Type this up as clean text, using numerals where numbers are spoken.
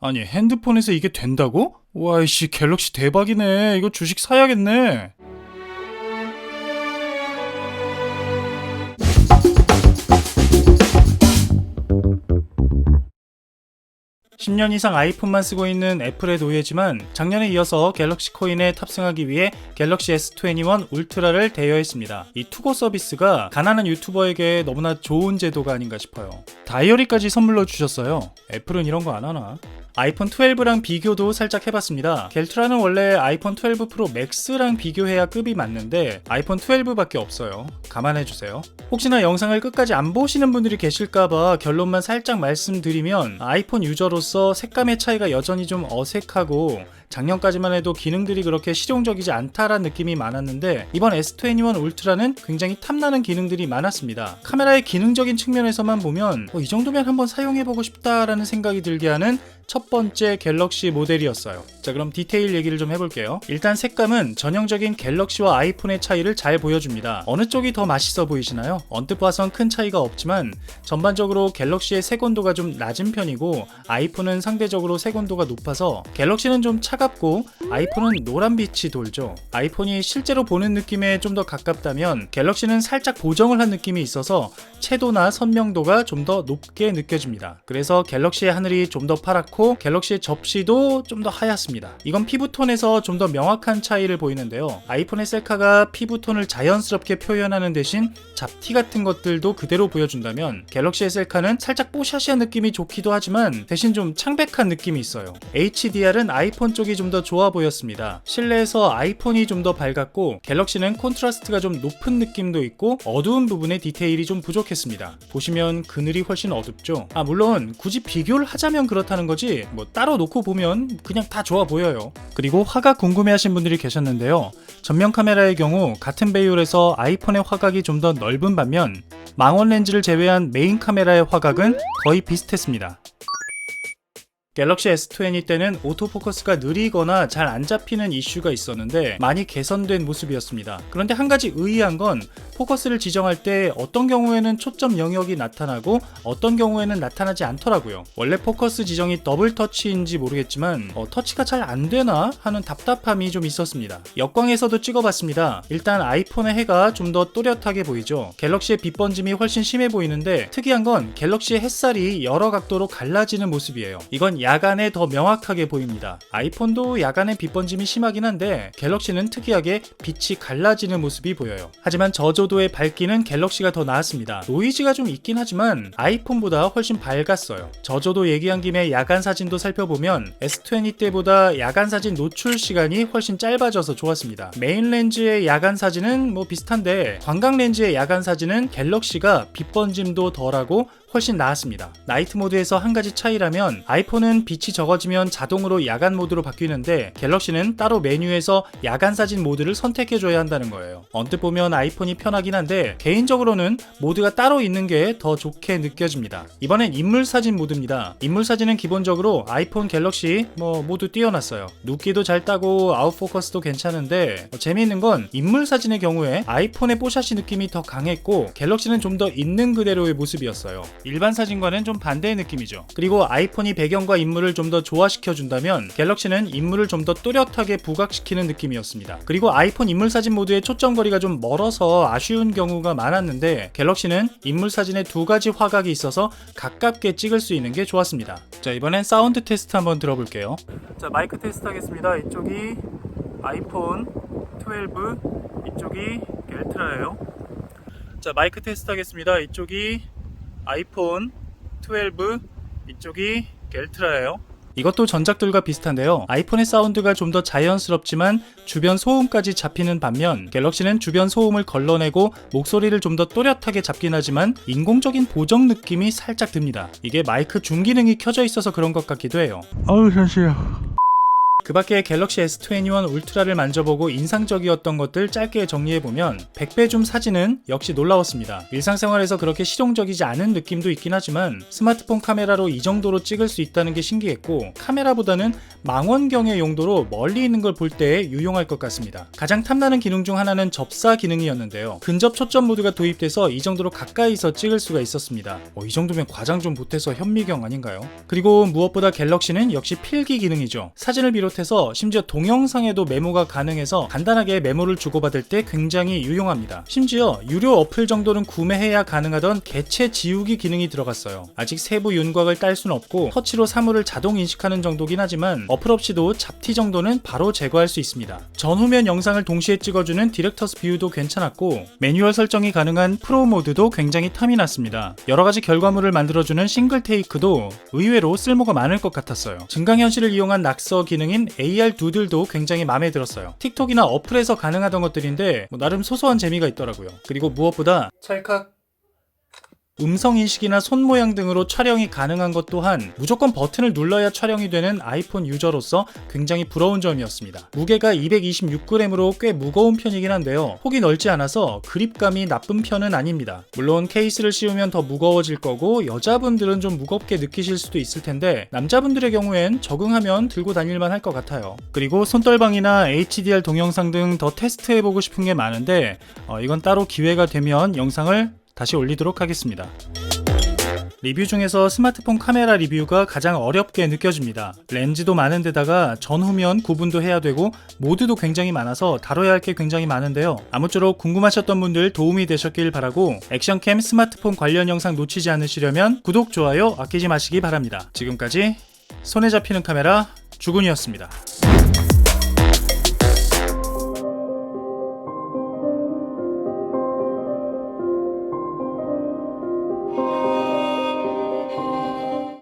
아니, 핸드폰에서 이게 된다고? 와이씨, 갤럭시 대박이네. 이거 주식 사야겠네. 10년 이상 아이폰만 쓰고 있는 애플의 노예지만 작년에 이어서 갤럭시 코인에 탑승하기 위해 갤럭시 S21 울트라를 대여했습니다. 이 투고 서비스가 가난한 유튜버에게 너무나 좋은 제도가 아닌가 싶어요. 다이어리까지 선물로 주셨어요. 애플은 이런 거 안 하나? 아이폰 12랑 비교도 살짝 해봤습니다. 갤트라는 원래 아이폰 12 프로 맥스랑 비교해야 급이 맞는데 아이폰 12밖에 없어요. 감안해주세요. 혹시나 영상을 끝까지 안 보시는 분들이 계실까봐 결론만 살짝 말씀드리면 아이폰 유저로서 색감의 차이가 여전히 좀 어색하고 작년까지만 해도 기능들이 그렇게 실용적이지 않다라는 느낌이 많았는데 이번 S21 울트라는 굉장히 탐나는 기능들이 많았습니다. 카메라의 기능적인 측면에서만 보면 이 정도면 한번 사용해보고 싶다라는 생각이 들게 하는 첫 번째 갤럭시 모델이었어요. 자, 그럼 디테일 얘기를 좀 해볼게요. 일단 색감은 전형적인 갤럭시와 아이폰의 차이를 잘 보여줍니다. 어느 쪽이 더 맛있어 보이시나요? 언뜻 봐선 큰 차이가 없지만 전반적으로 갤럭시의 색온도가 좀 낮은 편이고 아이폰은 상대적으로 색온도가 높아서 갤럭시는 좀 차갑고 아이폰은 노란빛이 돌죠. 아이폰이 실제로 보는 느낌에 좀 더 가깝다면 갤럭시는 살짝 보정을 한 느낌이 있어서 채도나 선명도가 좀 더 높게 느껴집니다. 그래서 갤럭시의 하늘이 좀 더 파랗고 갤럭시의 접시도 좀 더 하얗습니다. 이건 피부톤에서 좀 더 명확한 차이를 보이는데요. 아이폰의 셀카가 피부톤을 자연스럽게 표현하는 대신 잡티 같은 것들도 그대로 보여준다면 갤럭시의 셀카는 살짝 뽀샤시한 느낌이 좋기도 하지만 대신 좀 창백한 느낌이 있어요. HDR은 아이폰 쪽이 좀 더 좋아 보였습니다. 실내에서 아이폰이 좀 더 밝았고 갤럭시는 콘트라스트가 좀 높은 느낌도 있고 어두운 부분에 디테일이 좀 부족했습니다. 보시면 그늘이 훨씬 어둡죠. 물론 굳이 비교를 하자면 그렇다는 거지 뭐 따로 놓고 보면 그냥 다 좋아 보여요. 그리고 화각 궁금해하신 분들이 계셨는데요. 전면 카메라의 경우 같은 배율에서 아이폰의 화각이 좀 더 넓은 반면 망원 렌즈를 제외한 메인 카메라의 화각은 거의 비슷했습니다. 갤럭시 S20 때는 오토포커스가 느리거나 잘 안 잡히는 이슈가 있었는데 많이 개선된 모습이었습니다. 그런데 한 가지 의아한 건 포커스를 지정할 때 어떤 경우에는 초점 영역이 나타나고 어떤 경우에는 나타나지 않더라고요. 원래 포커스 지정이 더블 터치인지 모르겠지만 터치가 잘 안 되나 하는 답답함이 좀 있었습니다. 역광에서도 찍어봤습니다. 일단 아이폰의 해가 좀 더 또렷하게 보이죠. 갤럭시의 빛 번짐이 훨씬 심해 보이는데 특이한 건 갤럭시의 햇살이 여러 각도로 갈라지는 모습이에요. 이건 야간에 더 명확하게 보입니다. 아이폰도 야간에 빛 번짐이 심하긴 한데 갤럭시는 특이하게 빛이 갈라지는 모습이 보여요. 하지만 저조도의 밝기는 갤럭시가 더 나았습니다. 노이즈가 좀 있긴 하지만 아이폰보다 훨씬 밝았어요. 저조도 얘기한 김에 야간 사진도 살펴보면 S20 때보다 야간 사진 노출 시간이 훨씬 짧아져서 좋았습니다. 메인 렌즈의 야간 사진은 뭐 비슷한데 광각 렌즈의 야간 사진은 갤럭시가 빛 번짐도 덜하고 훨씬 나았습니다. 나이트 모드에서 한 가지 차이라면 아이폰은 빛이 적어지면 자동으로 야간 모드로 바뀌는데 갤럭시는 따로 메뉴에서 야간 사진 모드를 선택해줘야 한다는 거예요. 언뜻 보면 아이폰이 편하긴 한데 개인적으로는 모드가 따로 있는 게 더 좋게 느껴집니다. 이번엔 인물 사진 모드입니다. 인물 사진은 기본적으로 아이폰, 갤럭시 모두 띄워놨어요. 눕기도 잘 따고 아웃포커스도 괜찮은데 재미있는 건 인물 사진의 경우에 아이폰의 뽀샤시 느낌이 더 강했고 갤럭시는 좀 더 있는 그대로의 모습이었어요. 일반 사진과는 좀 반대의 느낌이죠. 그리고 아이폰이 배경과 인물을 좀 더 조화시켜준다면 갤럭시는 인물을 좀 더 또렷하게 부각시키는 느낌이었습니다. 그리고 아이폰 인물 사진 모드의 초점거리가 좀 멀어서 아쉬운 경우가 많았는데 갤럭시는 인물 사진에 두 가지 화각이 있어서 가깝게 찍을 수 있는 게 좋았습니다. 자, 이번엔 사운드 테스트 한번 들어볼게요. 자, 마이크 테스트 하겠습니다. 이쪽이 아이폰 12, 이쪽이 갤트라예요. 자, 마이크 테스트 하겠습니다. 이쪽이 아이폰 12, 이쪽이 갤트라예요. 이것도 전작들과 비슷한데요. 아이폰의 사운드가 좀 더 자연스럽지만 주변 소음까지 잡히는 반면 갤럭시는 주변 소음을 걸러내고 목소리를 좀 더 또렷하게 잡긴 하지만 인공적인 보정 느낌이 살짝 듭니다. 이게 마이크 중 기능이 켜져 있어서 그런 것 같기도 해요. 아우 잠시요. 그 밖에 갤럭시 S21 울트라를 만져보고 인상적이었던 것들 짧게 정리해보면 100배 줌 사진은 역시 놀라웠습니다. 일상생활에서 그렇게 실용적이지 않은 느낌도 있긴 하지만 스마트폰 카메라로 이 정도로 찍을 수 있다는 게 신기했고 카메라보다는 망원경의 용도로 멀리 있는 걸 볼 때 유용할 것 같습니다. 가장 탐나는 기능 중 하나는 접사 기능이었는데요. 근접 초점 모드가 도입돼서 이 정도로 가까이서 찍을 수가 있었습니다. 이 정도면 과장 좀 보태서 현미경 아닌가요? 그리고 무엇보다 갤럭시는 역시 필기 기능이죠. 사진을 비롯해서 심지어 동영상에도 메모가 가능해서 간단하게 메모를 주고받을 때 굉장히 유용합니다. 심지어 유료 어플 정도는 구매해야 가능하던 개체 지우기 기능이 들어갔어요. 아직 세부 윤곽을 딸 순 없고 터치로 사물을 자동 인식하는 정도긴 하지만 어플 없이도 잡티 정도는 바로 제거할 수 있습니다. 전후면 영상을 동시에 찍어주는 디렉터스 뷰도 괜찮았고 매뉴얼 설정이 가능한 프로 모드도 굉장히 탐이 났습니다. 여러가지 결과물을 만들어주는 싱글 테이크도 의외로 쓸모가 많을 것 같았어요. 증강현실을 이용한 낙서 기능인 AR 두들도 굉장히 마음에 들었어요. 틱톡이나 어플에서 가능하던 것들인데 나름 소소한 재미가 있더라고요. 그리고 무엇보다 찰칵 음성인식이나 손모양 등으로 촬영이 가능한 것 또한 무조건 버튼을 눌러야 촬영이 되는 아이폰 유저로서 굉장히 부러운 점이었습니다. 무게가 226g으로 꽤 무거운 편이긴 한데요. 폭이 넓지 않아서 그립감이 나쁜 편은 아닙니다. 물론 케이스를 씌우면 더 무거워질 거고 여자분들은 좀 무겁게 느끼실 수도 있을 텐데 남자분들의 경우엔 적응하면 들고 다닐만 할 것 같아요. 그리고 손떨방이나 HDR 동영상 등 더 테스트해보고 싶은 게 많은데 이건 따로 기회가 되면 영상을 다시 올리도록 하겠습니다. 리뷰 중에서 스마트폰 카메라 리뷰가 가장 어렵게 느껴집니다. 렌즈도 많은 데다가 전후면 구분도 해야 되고 모드도 굉장히 많아서 다뤄야 할 게 굉장히 많은데요. 아무쪼록 궁금하셨던 분들 도움이 되셨길 바라고 액션캠 스마트폰 관련 영상 놓치지 않으시려면 구독, 좋아요 아끼지 마시기 바랍니다. 지금까지 손에 잡히는 카메라 주군이었습니다.